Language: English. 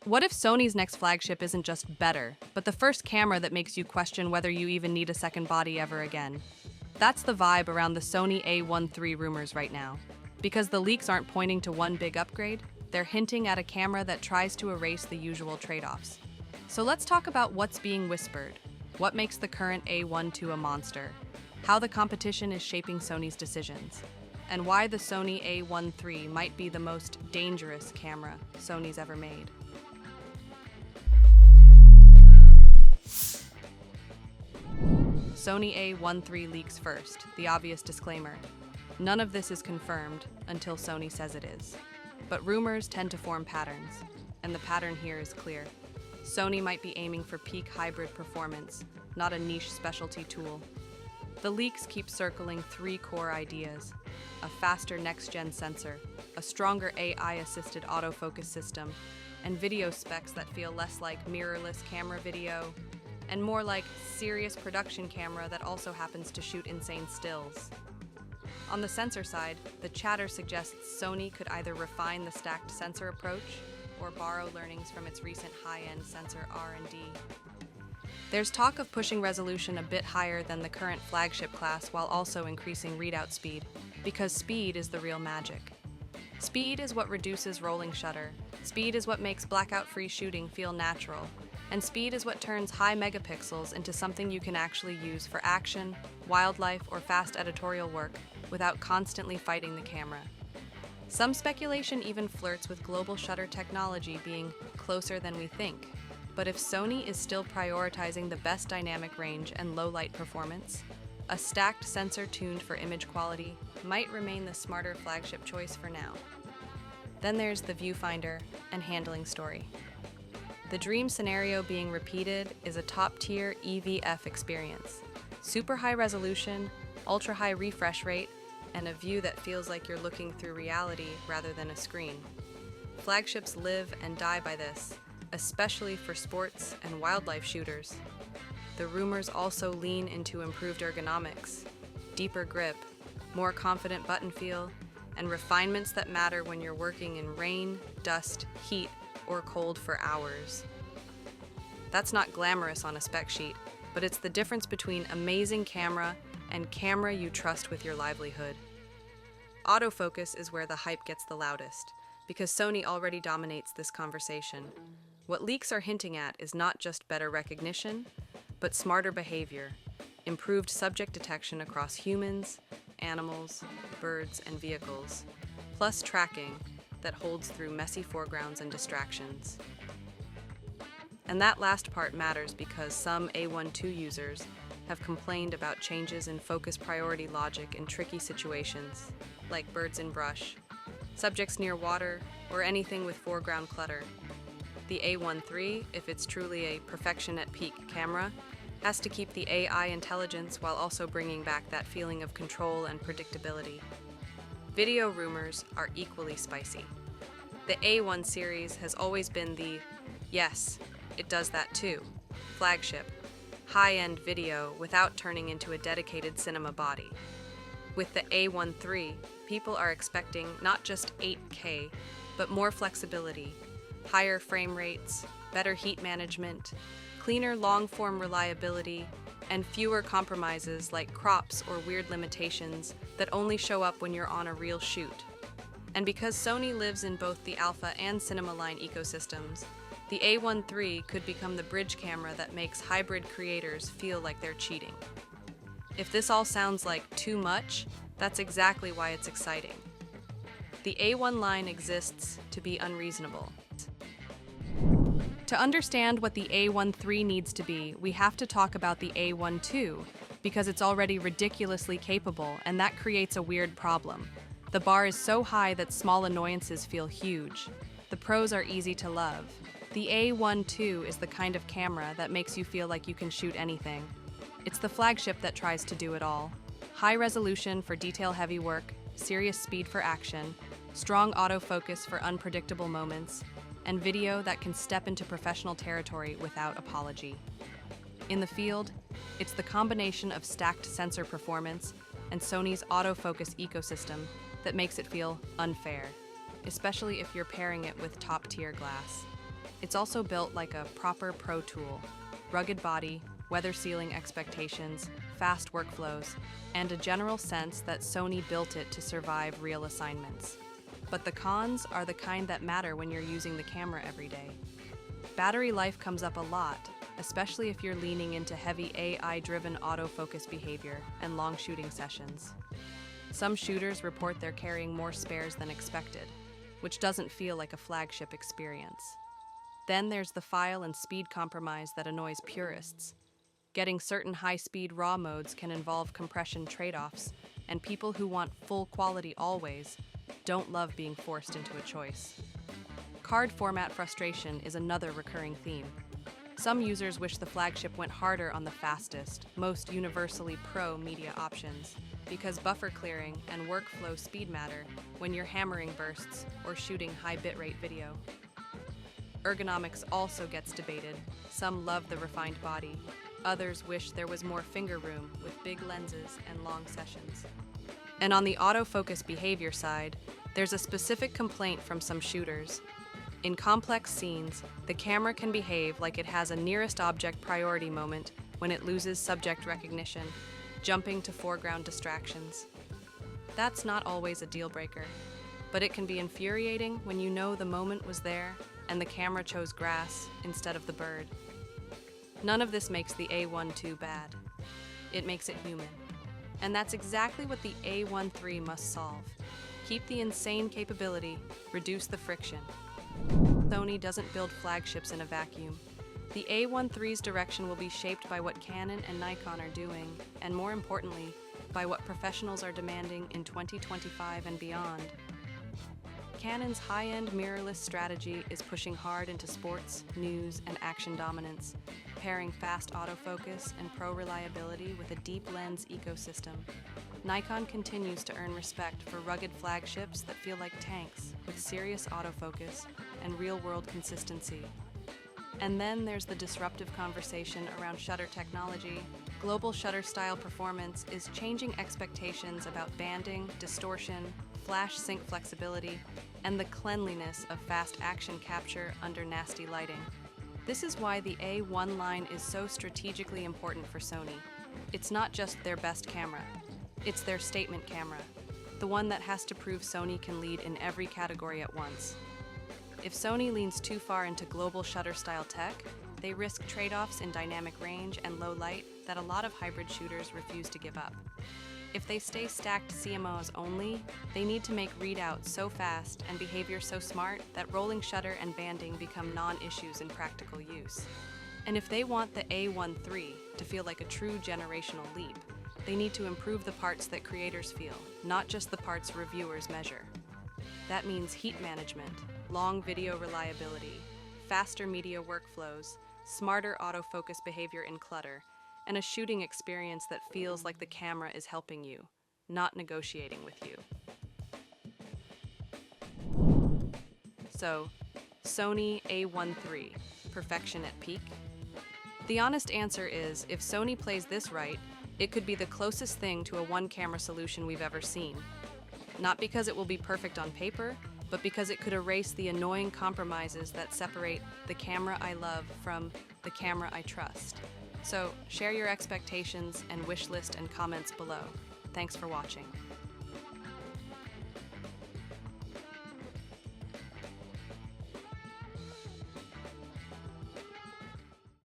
What if Sony's next flagship isn't just better, but the first camera that makes you question whether you even need a second body ever again? That's the vibe around the Sony A1 III rumors right now. Because the leaks aren't pointing to one big upgrade, they're hinting at a camera that tries to erase the usual trade-offs. So let's talk about what's being whispered, what makes the current A1 II a monster, how the competition is shaping Sony's decisions, and why the Sony A1 III might be the most dangerous camera Sony's ever made. Sony A1 III leaks first, the obvious disclaimer. None of this is confirmed until Sony says it is. But rumors tend to form patterns, and the pattern here is clear. Sony might be aiming for peak hybrid performance, not a niche specialty tool. The leaks keep circling three core ideas: a faster next-gen sensor, a stronger AI-assisted autofocus system, and video specs that feel less like mirrorless camera video and more like serious production camera that also happens to shoot insane stills. On the sensor side, the chatter suggests Sony could either refine the stacked sensor approach or borrow learnings from its recent high-end sensor R&D. There's talk of pushing resolution a bit higher than the current flagship class while also increasing readout speed, because speed is the real magic. Speed is what reduces rolling shutter. Speed is what makes blackout-free shooting feel natural. And speed is what turns high megapixels into something you can actually use for action, wildlife, or fast editorial work without constantly fighting the camera. Some speculation even flirts with global shutter technology being closer than we think. But if Sony is still prioritizing the best dynamic range and low light performance, a stacked sensor tuned for image quality might remain the smarter flagship choice for now. Then there's the viewfinder and handling story. The dream scenario being repeated is a top-tier EVF experience. Super high resolution, ultra-high refresh rate, and a view that feels like you're looking through reality rather than a screen. Flagships live and die by this, especially for sports and wildlife shooters. The rumors also lean into improved ergonomics, deeper grip, more confident button feel, and refinements that matter when you're working in rain, dust, heat, or cold for hours. That's not glamorous on a spec sheet, but it's the difference between amazing camera and camera you trust with your livelihood. Autofocus is where the hype gets the loudest, because Sony already dominates this conversation. What leaks are hinting at is not just better recognition, but smarter behavior, improved subject detection across humans, animals, birds, and vehicles, plus tracking that holds through messy foregrounds and distractions. And that last part matters because some A1 II users have complained about changes in focus priority logic in tricky situations, like birds in brush, subjects near water, or anything with foreground clutter. The A1 III, if it's truly a perfection at peak camera, has to keep the AI intelligence while also bringing back that feeling of control and predictability. Video rumors are equally spicy. The A1 series has always been the, yes, it does that too, flagship, high-end video without turning into a dedicated cinema body. With the A1 III, people are expecting not just 8K, but more flexibility, higher frame rates, better heat management, cleaner long-form reliability, and fewer compromises like crops or weird limitations that only show up when you're on a real shoot. And because Sony lives in both the Alpha and Cinema Line ecosystems, the A1 III could become the bridge camera that makes hybrid creators feel like they're cheating. If this all sounds like too much, that's exactly why it's exciting. The A1 line exists to be unreasonable. To understand what the A1 III needs to be, we have to talk about the A1 II, because it's already ridiculously capable, and that creates a weird problem. The bar is so high that small annoyances feel huge. The pros are easy to love. The A1 II is the kind of camera that makes you feel like you can shoot anything. It's the flagship that tries to do it all. High resolution for detail-heavy work, serious speed for action, strong autofocus for unpredictable moments, and video that can step into professional territory without apology. In the field, it's the combination of stacked sensor performance and Sony's autofocus ecosystem that makes it feel unfair, especially if you're pairing it with top-tier glass. It's also built like a proper pro tool. Rugged body, weather sealing expectations, fast workflows, and a general sense that Sony built it to survive real assignments. But the cons are the kind that matter when you're using the camera every day. Battery life comes up a lot, especially if you're leaning into heavy AI-driven autofocus behavior and long shooting sessions. Some shooters report they're carrying more spares than expected, which doesn't feel like a flagship experience. Then there's the file and speed compromise that annoys purists. Getting certain high-speed RAW modes can involve compression trade-offs, and people who want full quality always don't love being forced into a choice. Card format frustration is another recurring theme. Some users wish the flagship went harder on the fastest, most universally pro media options, because buffer clearing and workflow speed matter when you're hammering bursts or shooting high bitrate video. Ergonomics also gets debated. Some love the refined body. Others wish there was more finger room with big lenses and long sessions. And on the autofocus behavior side, there's a specific complaint from some shooters. In complex scenes, the camera can behave like it has a nearest object priority moment when it loses subject recognition, jumping to foreground distractions. That's not always a deal breaker, but it can be infuriating when you know the moment was there and the camera chose grass instead of the bird. None of this makes the A1 II bad. It makes it human. And that's exactly what the A1 III must solve. Keep the insane capability, reduce the friction. Sony doesn't build flagships in a vacuum. The A1 III's direction will be shaped by what Canon and Nikon are doing, and more importantly, by what professionals are demanding in 2025 and beyond. Canon's high-end mirrorless strategy is pushing hard into sports, news, and action dominance, pairing fast autofocus and pro reliability with a deep lens ecosystem. Nikon continues to earn respect for rugged flagships that feel like tanks, with serious autofocus and real-world consistency. And then there's the disruptive conversation around shutter technology. Global shutter style performance is changing expectations about banding, distortion, flash sync flexibility, and the cleanliness of fast action capture under nasty lighting. This is why the A1 line is so strategically important for Sony. It's not just their best camera, it's their statement camera, the one that has to prove Sony can lead in every category at once. If Sony leans too far into global shutter-style tech, they risk trade-offs in dynamic range and low light that a lot of hybrid shooters refuse to give up. If they stay stacked CMOs only, they need to make readouts so fast and behavior so smart that rolling shutter and banding become non-issues in practical use. And if they want the A1 III to feel like a true generational leap, they need to improve the parts that creators feel, not just the parts reviewers measure. That means heat management, long video reliability, faster media workflows, smarter autofocus behavior in clutter, and a shooting experience that feels like the camera is helping you, not negotiating with you. So, Sony A1 III, perfection at peak? The honest answer is, if Sony plays this right, it could be the closest thing to a one-camera solution we've ever seen. Not because it will be perfect on paper, but because it could erase the annoying compromises that separate the camera I love from the camera I trust. So, share your expectations and wish list and comments below. Thanks for watching.